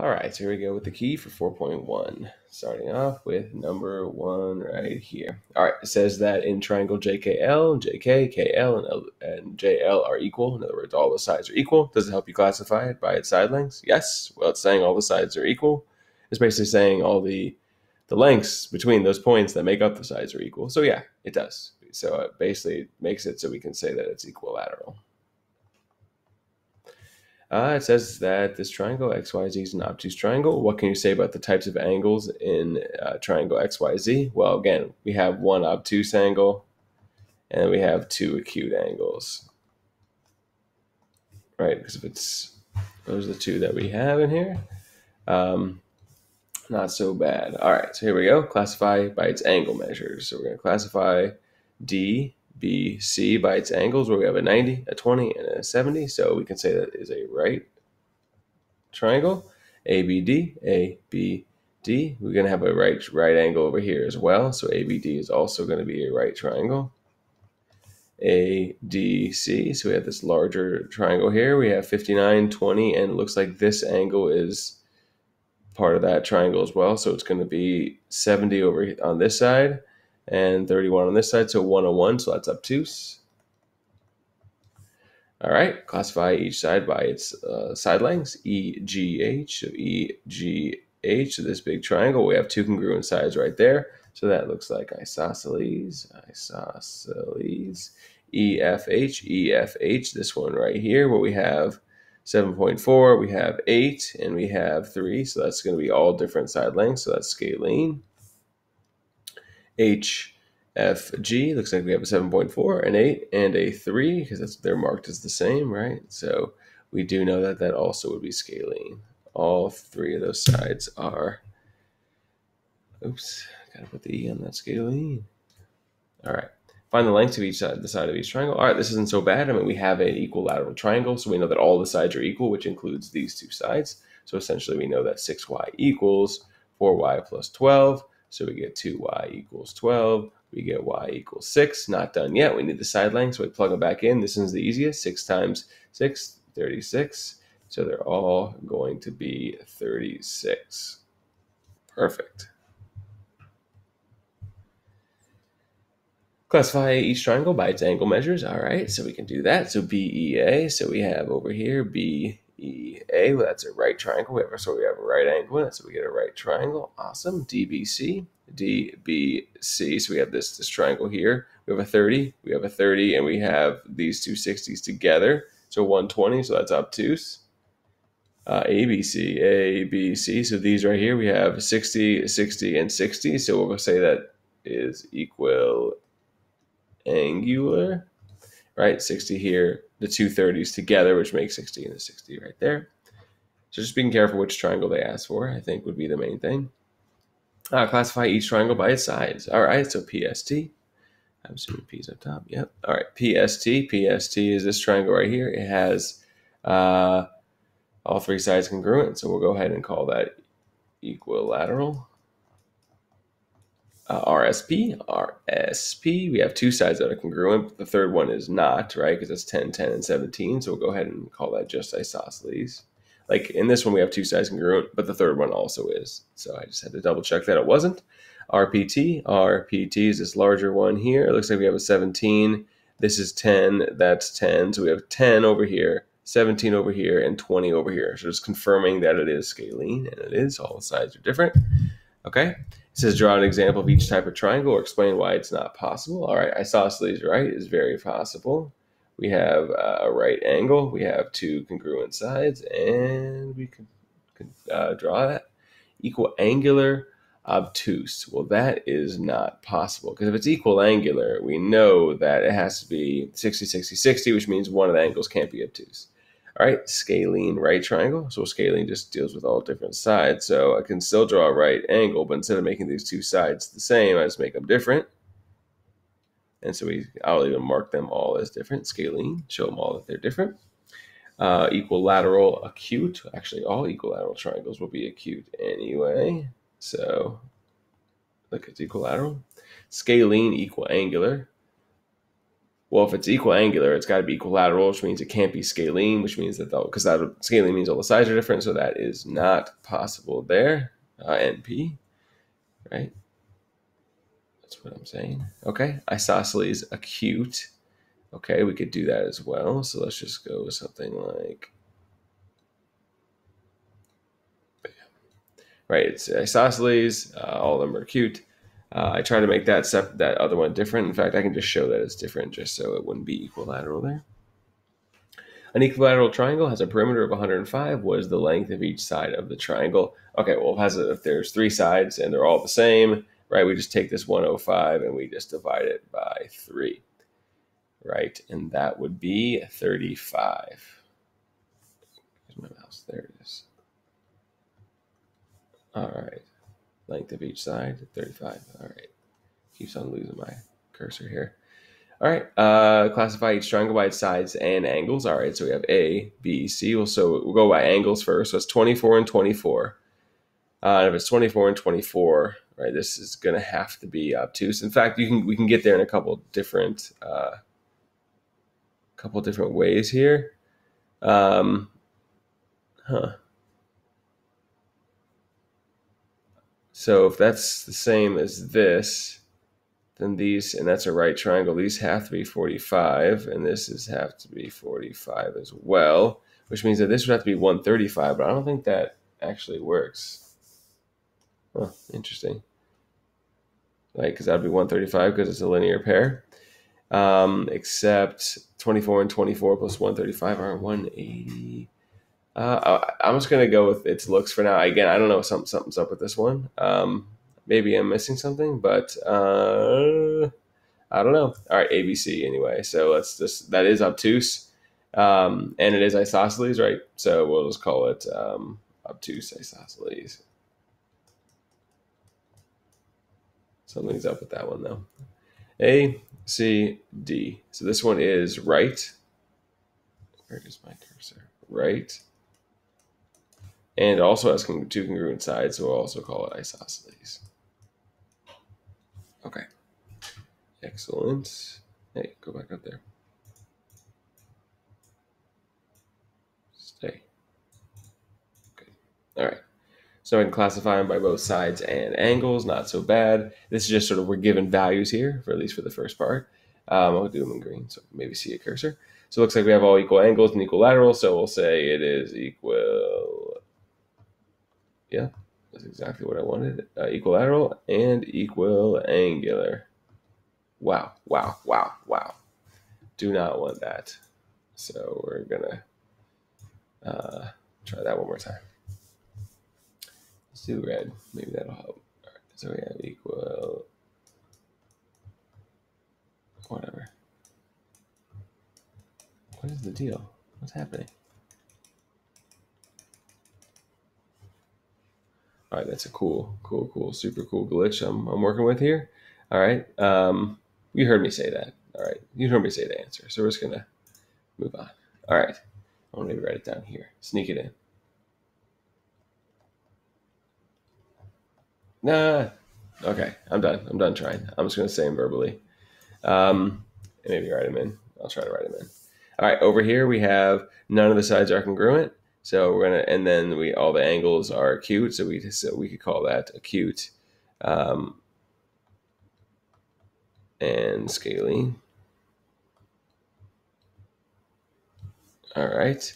All right, so here we go with the key for 4.1. Starting off with number 1 right here. All right, it says that in triangle JKL, JK, KL, and JL are equal. In other words, all the sides are equal. Does it help you classify it by its side lengths? Yes. Well, it's saying all the sides are equal. It's basically saying all the lengths between those points that make up the sides are equal. So yeah, it does. So it basically makes it so we can say that it's equilateral. It says that this triangle XYZ is an obtuse triangle. What can you say about the types of angles in triangle XYZ? Well, again, we have one obtuse angle and we have two acute angles, right? Because if it's those are the two that we have in here. Not so bad. All right, so here we go. Classify by its angle measures. So we're going to classify D, B, C by its angles, where we have a 90, a 20, and a 70. So we can say that is a right triangle. ABD, ABD. We're going to have a right angle over here as well. So ABD is also going to be a right triangle. ADC. So we have this larger triangle here. We have 59, 20, and it looks like this angle is part of that triangle as well. So it's going to be 70 over on this side and 31 on this side. So 101. So that's obtuse. All right. Classify each side by its side lengths. EGH. So EGH. So this big triangle, we have two congruent sides right there. So that looks like isosceles. Isosceles. EFH. EFH. This one right here where we have 7.4, we have 8, and we have 3. So that's going to be all different side lengths. So that's scalene. HFG, looks like we have a 7.4, an 8, and a 3, because they're marked as the same, right? So we do know that that also would be scalene. All three of those sides are, oops, got to put the E on that, scalene. All right. Find the lengths of each side, the side of each triangle. All right, this isn't so bad. I mean, we have an equilateral triangle, so we know that all the sides are equal, which includes these two sides. So essentially, we know that 6y equals 4y plus 12. So we get 2y equals 12. We get y equals 6. Not done yet. We need the side length, so we plug them back in. This is the easiest. 6 times 6, 36. So they're all going to be 36. Perfect. Classify each triangle by its angle measures. All right, so we can do that. So BEA, so we have over here BEA, well, that's a right triangle. So we have a right angle in it, so we get a right triangle. Awesome. DBC, DBC, so we have this triangle here. We have a 30, we have a 30, and we have these two 60s together. So 120, so that's obtuse. ABC, ABC, so these right here, we have 60, 60, and 60. So we'll say that is angular, right? 60 here, the two 30s together, which makes 60 and the 60 right there. So just being careful which triangle they ask for, I think, would be the main thing. Classify each triangle by its sides. All right, so PST. I'm assuming P's up top. Yep. All right, PST. PST is this triangle right here. It has all three sides congruent, so we'll go ahead and call that equilateral. RSP, RSP, we have two sides that are congruent. The third one is not, right? Because it's 10, 10, and 17. So we'll go ahead and call that just isosceles. Like in this one, we have two sides congruent, but the third one also is. So I just had to double check that it wasn't. RPT, RPT is this larger one here. It looks like we have a 17. This is 10, that's 10. So we have 10 over here, 17 over here, and 20 over here. So just confirming that it is scalene, and it is. All the sides are different. Okay. It says draw an example of each type of triangle or explain why it's not possible. All right, isosceles right is very possible. We have a right angle. We have two congruent sides, and we can draw that. Equal angular obtuse. Well, that is not possible because if it's equal angular, we know that it has to be 60, 60, 60, which means one of the angles can't be obtuse. All right, scalene right triangle. So scalene just deals with all different sides. So I can still draw a right angle, but instead of making these two sides the same, I just make them different. And so I'll even mark them all as different. Scalene, show them all that they're different. Equilateral acute. Actually, all equilateral triangles will be acute anyway. So look, it's equilateral. Scalene equal angular. Well, if it's equal angular, it's got to be equilateral, which means it can't be scalene, which means that because that scalene means all the sides are different, so that is not possible there. NP, right? That's what I'm saying. Okay, isosceles acute. Okay, we could do that as well. So let's just go with something like, right, it's isosceles, all of them are acute. I try to make that other one different. In fact, I can just show that it's different just so it wouldn't be equilateral there. An equilateral triangle has a perimeter of 105. What is the length of each side of the triangle? Okay, well, if there's three sides and they're all the same, right, we just take this 105 and we just divide it by 3, right? And that would be 35. Here's my mouse. There it is. All right. Length of each side, 35. All right. Keeps on losing my cursor here. All right. Classify each triangle by its sides and angles. All right. So we have A, B, C. So we'll go by angles first. So it's 24 and 24. If it's 24 and 24, right, this is going to have to be obtuse. In fact, we can get there in a couple different ways here. So if that's the same as this, then these, and that's a right triangle, these have to be 45, and have to be 45 as well, which means that this would have to be 135, but I don't think that actually works. Oh, interesting. Like, because that would be 135 because it's a linear pair. Except 24 and 24 plus 135 are 180. I'm just going to go with its looks for now. Again, I don't know if something's up with this one. Maybe I'm missing something, but I don't know. All right, ABC anyway. So that is obtuse. And it is isosceles, right? So we'll just call it obtuse isosceles. Something's up with that one, though. A, C, D. So this one is right. Where is my cursor? Right. And it also has two congruent sides, so we'll also call it isosceles. Okay. Excellent. Hey, go back up there. Stay. Good. All right. So I can classify them by both sides and angles. Not so bad. This is just sort of, we're given values here, at least for the first part. I'll do them in green, so maybe see a cursor. So it looks like we have all equal angles and equilateral, so we'll say it is equal. Yeah, that's exactly what I wanted. Equilateral and equal angular. Wow, wow, wow, wow. Do not want that. So we're going to try that one more time. Let's do red. Maybe that'll help. All right, so we have equal. Whatever. What is the deal? What's happening? All right, that's a cool, super cool glitch I'm working with here. All right. You heard me say that. All right. You heard me say the answer. So we're just going to move on. All right. I want to maybe write it down here. Sneak it in. Nah. Okay. I'm done. I'm done trying. I'm just going to say them verbally. And maybe write them in. I'll try to write them in. All right. Over here, we have none of the sides are congruent. So we're going to, and then all the angles are acute. So we could call that acute. And scalene. All right.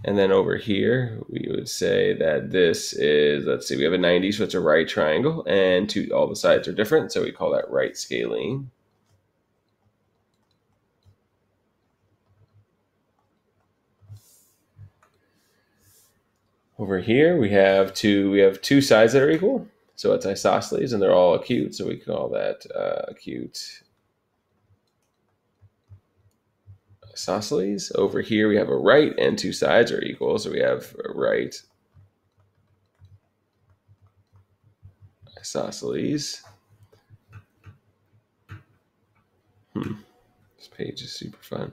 And then over here, we would say that this is, let's see, we have a 90, so it's a right triangle, and all the sides are different, so we call that right scalene. Over here, we have two sides that are equal, so it's isosceles, and they're all acute, so we call that acute isosceles. Over here, we have a right, and two sides are equal, so we have a right isosceles. This page is super fun.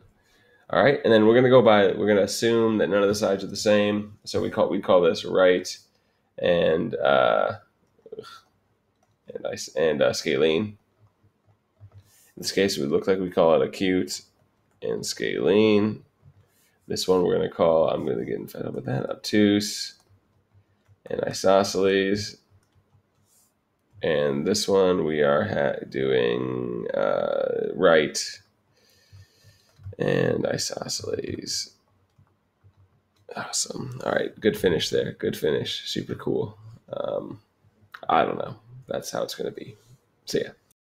All right, and then we're going to assume that none of the sides are the same. So we call this right and scalene. In this case, it would look like we call it acute and scalene. This one we're going to call, I'm going to get fed up with that, obtuse and isosceles. And this one we are doing right and isosceles. Awesome. All right, good finish there. Good finish. Super cool. I don't know. That's how it's going to be. See ya.